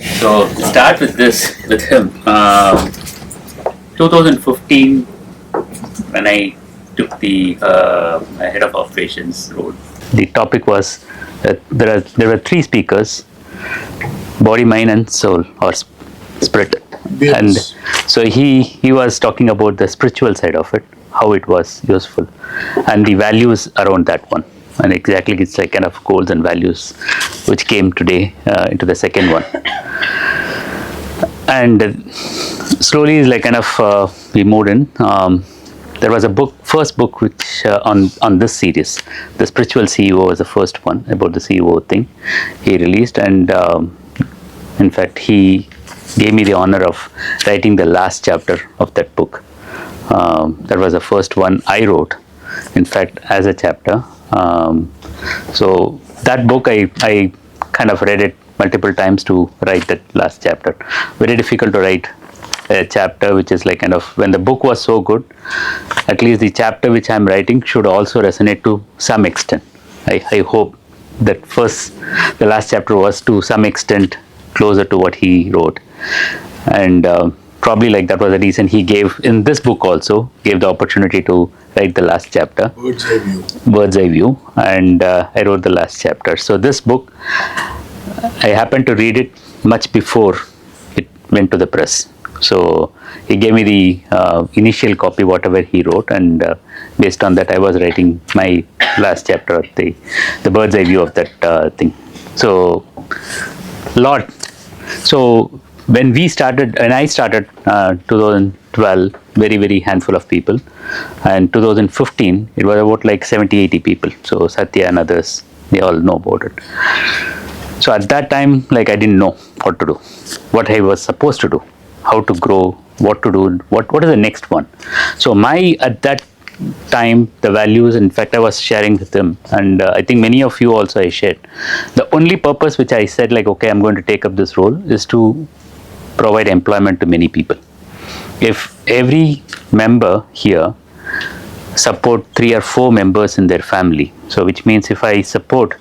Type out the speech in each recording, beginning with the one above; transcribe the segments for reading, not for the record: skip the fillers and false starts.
So start with this with him. 2015, when I took the head of operations role, the topic was that there were three speakers: body, mind, and soul, or spirit. Yes. And so he was talking about the spiritual side of it, how it was useful, and the values around that one. And exactly, it's like kind of goals and values, which came today into the second one. And slowly, like kind of we moved in. There was a first book which on this series, the spiritual CEO was the first one about the CEO thing he released, and in fact he gave me the honor of writing the last chapter of that book. That was the first one I wrote, in fact, as a chapter. So that book I kind of read it multiple times to write that last chapter. Very difficult to write a chapter which is like kind of, when the book was so good, at least the chapter which I'm writing should also resonate to some extent. I hope that the last chapter was to some extent closer to what he wrote, and probably like that was the reason he gave in this book also gave the opportunity to write the last chapter, bird's eye view, and I wrote the last chapter. So this book, I happened to read it much before it went to the press. So he gave me the initial copy, whatever he wrote, and based on that, I was writing my last chapter of the bird's eye view of that thing. So, lot. So when I started 2012, very handful of people, and 2015 it was about like 70-80 people. So Satya and others, they all know about it. So at that time, like I didn't know what to do, what I was supposed to do, how to grow, what to do, what is the next one. So at that time, the values, in fact, I was sharing with them, and I think many of you also I shared. The only purpose which I said, like, okay, I'm going to take up this role is to provide employment to many people. If every member here support 3 or 4 members in their family, so which means if I support,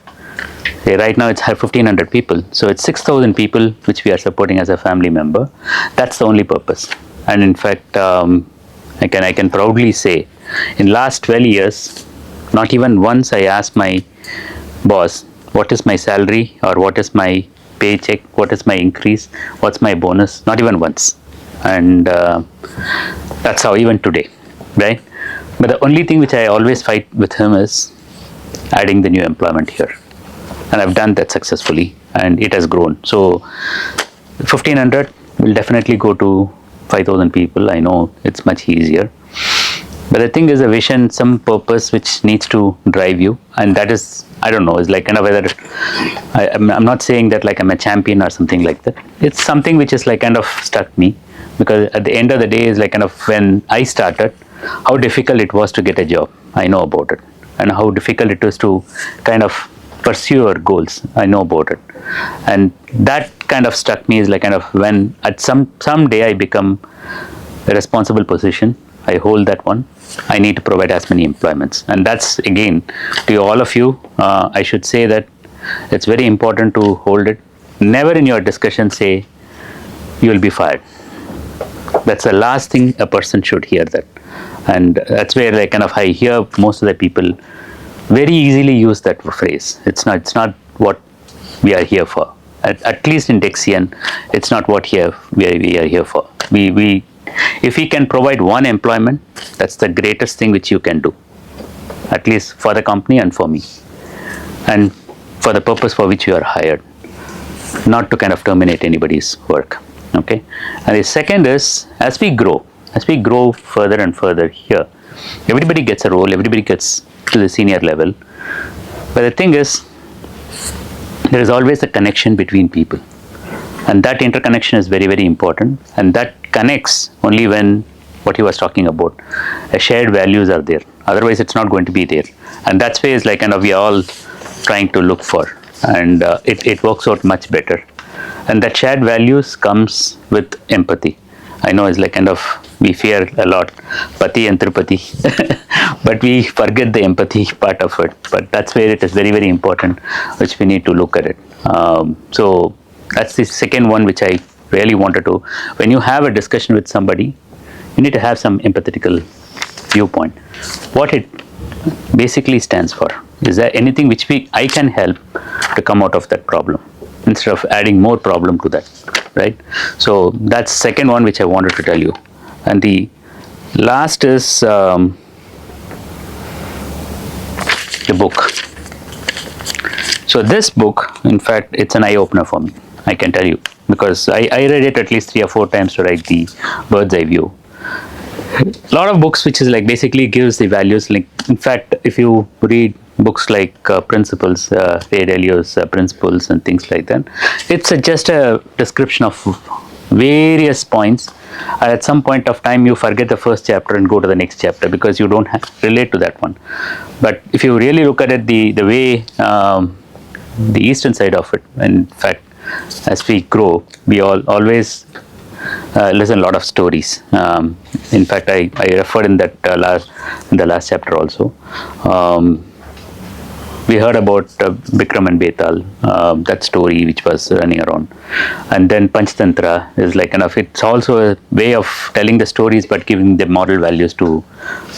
right now it's 1,500 people, so it's 6,000 people which we are supporting as a family member. That's the only purpose. And in fact, I can proudly say, in last 12 years, not even once I asked my boss, what is my salary, or what is my paycheck, what is my increase, what's my bonus, not even once. And that's how even today, right? But the only thing which I always fight with him is adding the new employment here. And I've done that successfully, and it has grown. So 1,500 will definitely go to 5,000 people. I know it's much easier. But the thing is a vision, some purpose which needs to drive you, and that is, I don't know, it's like kind of whether, I'm not saying that like I'm a champion or something like that. It's something which is like kind of struck me, because at the end of the day is like kind of when I started, how difficult it was to get a job. I know about it. And how difficult it is to kind of pursue your goals. I know about it. And that kind of struck me is like kind of when at some day I become a responsible position, I hold that one, I need to provide as many employments. And that's, again, to all of you, I should say that it's very important to hold it. Never in your discussion say, you will be fired. That's the last thing a person should hear that. And that's where like kind of I hear most of the people very easily use that phrase. It's not what we are here for. At least in Dexian, it's not what we are here for. If we can provide one employment, that's the greatest thing which you can do, at least for the company and for me, and for the purpose for which you are hired, not to kind of terminate anybody's work. Okay. And the second is, as we grow further and further here, everybody gets a role, everybody gets to the senior level. But the thing is, there is always a connection between people. And that interconnection is very, very important. And that connects only when what he was talking about, shared values are there. Otherwise, it's not going to be there. And that's where it's like kind of we are all trying to look for. And it works out much better. And that shared values comes with empathy. I know it's like kind of, we fear a lot, Pati and Tripati, but we forget the empathy part of it. But that's where it is very, very important, which we need to look at it. So That's the second one which I really wanted to. When you have a discussion with somebody, you need to have some empathetical viewpoint. What it basically stands for. Is there anything which I can help to come out of that problem instead of adding more problem to that, right? So that's second one which I wanted to tell you. And the last is the book. So this book, in fact, it's an eye-opener for me, I can tell you, because I read it at least 3 or 4 times to write the bird's eye view. A lot of books which is like basically gives the values. Like, in fact, if you read books like Principles, Ray Dalio's Principles and things like that, it's just a description of various points. And at some point of time, you forget the first chapter and go to the next chapter because you don't relate to that one. But if you really look at it, the way the eastern side of it, in fact, as we grow, we always listen a lot of stories. In fact, I referred in that in the last chapter also. We heard about Bikram and Betal, that story which was running around, and then Panchtantra is like kind of, it's also a way of telling the stories but giving the moral values to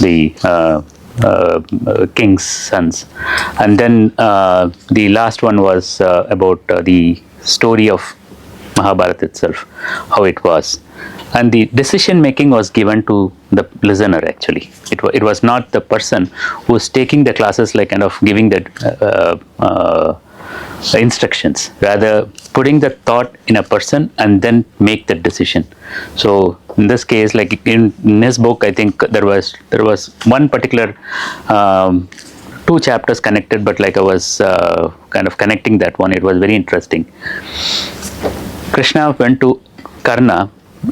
the king's sons. And then the last one was about the story of Mahabharata itself, how it was. And the decision making was given to the listener actually. It was not the person who was taking the classes, like kind of giving the instructions, rather putting the thought in a person and then make the decision. So in this case, like in his book, I think there was one particular 2 chapters connected, but like I was kind of connecting that one. It was very interesting. Krishna went to Karna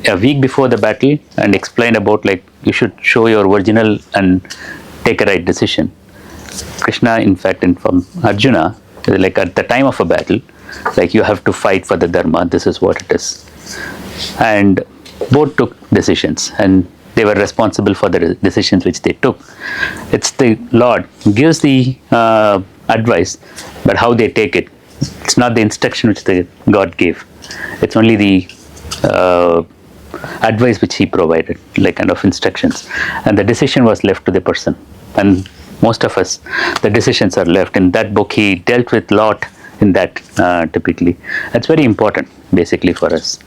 a week before the battle and explained about like you should show your original and take a right decision. Krishna, in fact, informed Arjuna, like at the time of a battle, like you have to fight for the dharma, this is what it is. And both took decisions and they were responsible for the decisions which they took. It's the Lord gives the advice, but how they take it. It's not the instruction which the God gave. It's only the advice which he provided, like kind of instructions. And the decision was left to the person. And most of us, the decisions are left. In that book, he dealt with lot in that typically. That's very important, basically, for us.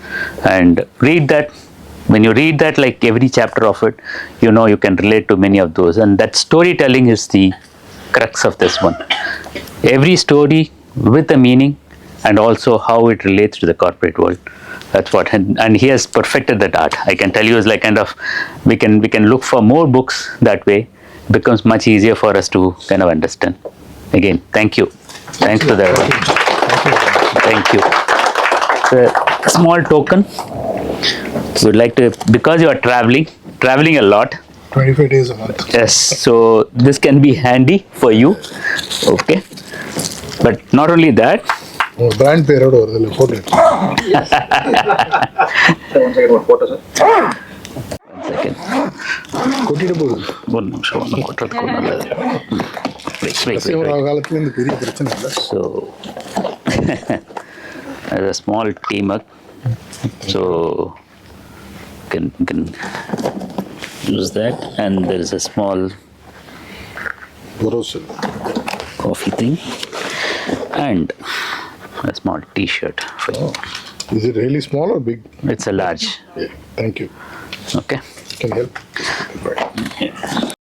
And read that. When you read that, like every chapter of it, you know you can relate to many of those. And that storytelling is the crux of this one. Every story with a meaning and also how it relates to the corporate world. That's what, and he has perfected that art. I can tell you, is like kind of, we can look for more books that way. It becomes much easier for us to kind of understand. Again, thank you. Thanks for that. Thank you. It's a small token. Would like to, because you are traveling a lot. 25 days a month. Yes, so this can be handy for you. Okay. But not only that. Brand period or the photo. One second, one photo, sir. 1 second. So there's a small teamwork. So can use that, and there is a small coffee thing and a small t-shirt for you. Is it really small or big? It's a large. Yeah, thank you. Okay. Can help. Right. Yeah.